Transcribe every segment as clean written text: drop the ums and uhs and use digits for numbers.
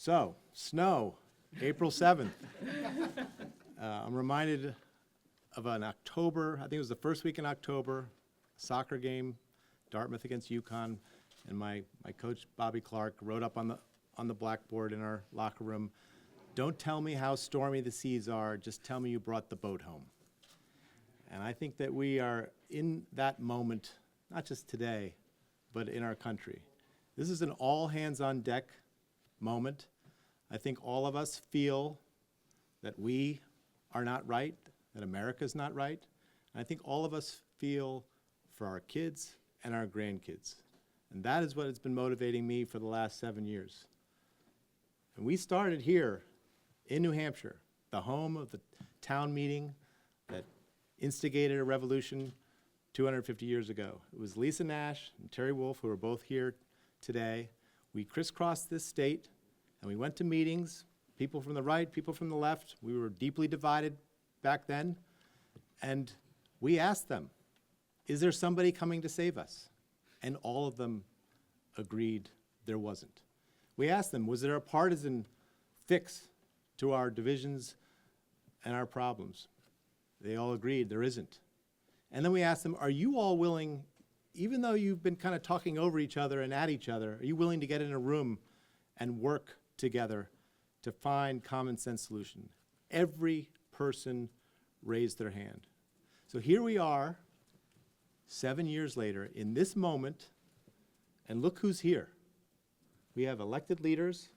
So, snow, April 7th. I'm reminded of an October, I think it was the first week in October, soccer game, Dartmouth against UConn, and my coach, Bobby Clark, wrote up on the blackboard in our locker room, "Don't tell me how stormy the seas are, just tell me you brought the boat home." And I think that we are in that moment, not just today, but in our country. This is an all-hands-on-deck moment. I think all of us feel that we are not right, that America's not right. And I think all of us feel for our kids and our grandkids. And that is what has been motivating me for the last 7 years. And we started here in New Hampshire, the home of the town meeting that instigated a revolution 250 years ago. It was Lisa Nash and Terry Wolf, who are both here today. We crisscrossed this state, and we went to meetings, people from the right, people from the left. We were deeply divided back then, and we asked them, is there somebody coming to save us? And all of them agreed there wasn't. We asked them, was there a partisan fix to our divisions and our problems? They all agreed there isn't. And then we asked them, are you all willing, even though you've been kind of talking over each other and at each other, are you willing to get in a room and work together to find common sense solution? Every person raised their hand. So here we are, 7 years later, in this moment, and look who's here. We have elected leaders,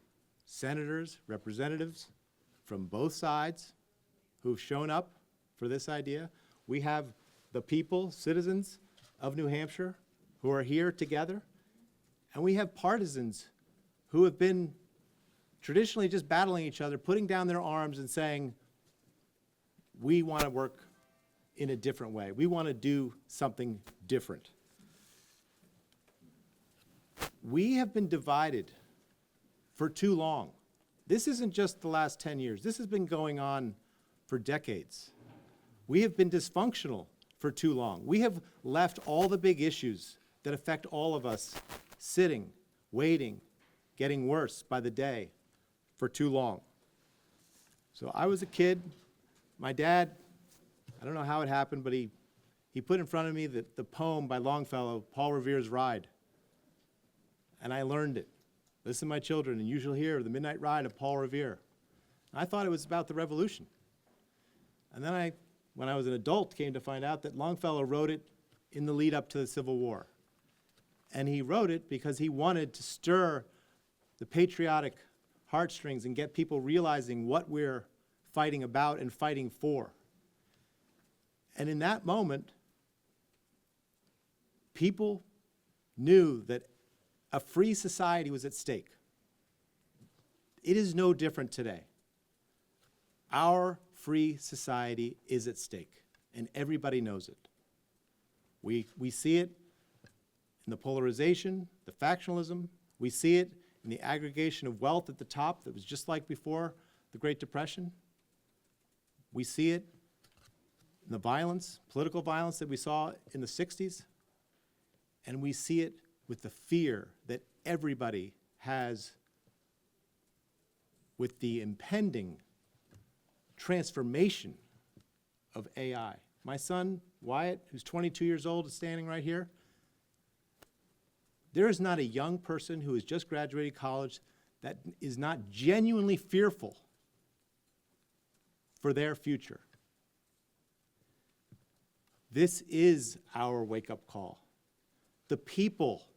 senators, representatives from both sides who've shown up for this idea. We have the people, citizens of New Hampshire, who are here together. And we have partisans who have been traditionally just battling each other, putting down their arms and saying, we want to work in a different way. We want to do something different. We have been divided for too long. This isn't just the last 10 years. This has been going on for decades. We have been dysfunctional for too long. We have left all the big issues that affect all of us sitting, waiting, getting worse by the day for too long. So I was a kid. My dad, I don't know how it happened, but he put in front of me the poem by Longfellow, Paul Revere's Ride. And I learned it. Listen, my children, and you shall hear the midnight ride of Paul Revere. I thought it was about the revolution. And then when I was an adult, came to find out that Longfellow wrote it in the lead up to the Civil War. And he wrote it because he wanted to stir the patriotic heartstrings and get people realizing what we're fighting about and fighting for. And in that moment, people knew that a free society was at stake. It is no different today. Our free society is at stake, and everybody knows it. We see it in the polarization, the factionalism. We see it in the aggregation of wealth at the top that was just like before the Great Depression. We see it in the violence, political violence that we saw in the 60s. And we see it with the fear that everybody has with the impending transformation of AI. My son, Wyatt, who's 22 years old, is standing right here. There is not a young person who has just graduated college that is not genuinely fearful for their future. This is our wake-up call. The people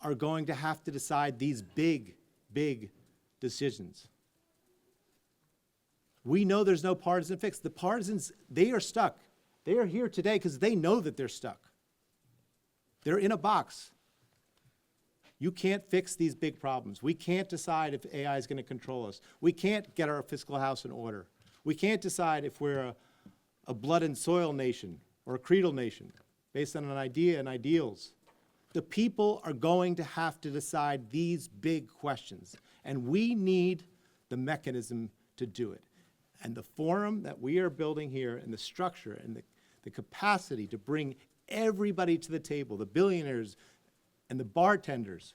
are going to have to decide these big, big decisions. We know there's no partisan fix. The partisans, they are stuck. They are here today because they know that they're stuck. They're in a box. You can't fix these big problems. We can't decide if AI is going to control us. We can't get our fiscal house in order. We can't decide if we're a blood and soil nation or a creedal nation based on an idea and ideals. The people are going to have to decide these big questions, and we need the mechanism to do it. And the forum that we are building here, and the structure and the capacity to bring everybody to the table, the billionaires and the bartenders,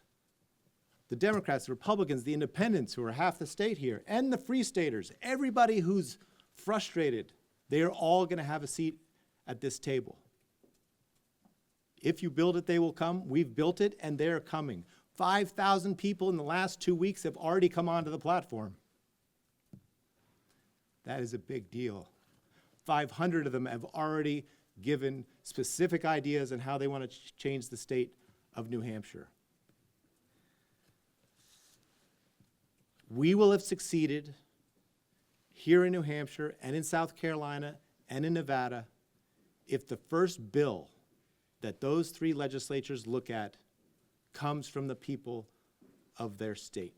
the Democrats, the Republicans, the independents who are half the state here, and the free staters, everybody who's frustrated, they are all going to have a seat at this table. If you build it, they will come. We've built it, and they're coming. 5,000 people in the last 2 weeks have already come onto the platform. That is a big deal. 500 of them have already given specific ideas on how they want to change the state of New Hampshire. We will have succeeded here in New Hampshire and in South Carolina and in Nevada if the first bill that those 3 legislatures look at comes from the people of their state.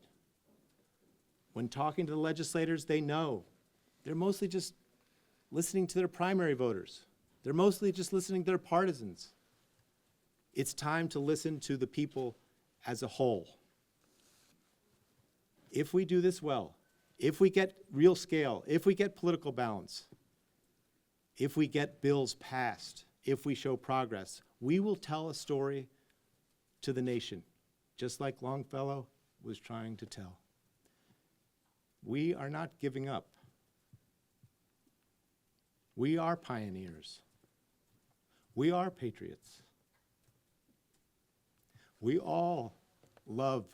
When talking to the legislators, they know they're mostly just listening to their primary voters. They're mostly just listening to their partisans. It's time to listen to the people as a whole. If we do this well, if we get real scale, if we get political balance, if we get bills passed, if we show progress, we will tell a story to the nation, just like Longfellow was trying to tell. We are not giving up. We are pioneers. We are patriots. We all love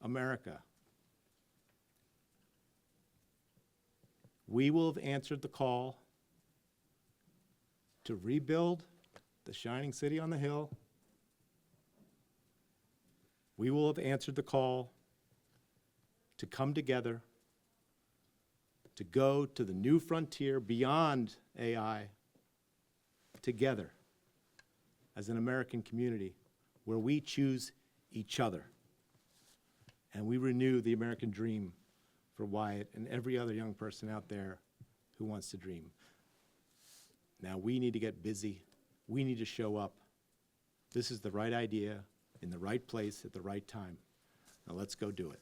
America. We will have answered the call to rebuild the shining city on the hill. We will have answered the call to come together, to go to the new frontier beyond AI, together as an American community where we choose each other and we renew the American dream for Wyatt and every other young person out there who wants to dream. Now we need to get busy. We need to show up. This is the right idea in the right place at the right time. Now let's go do it.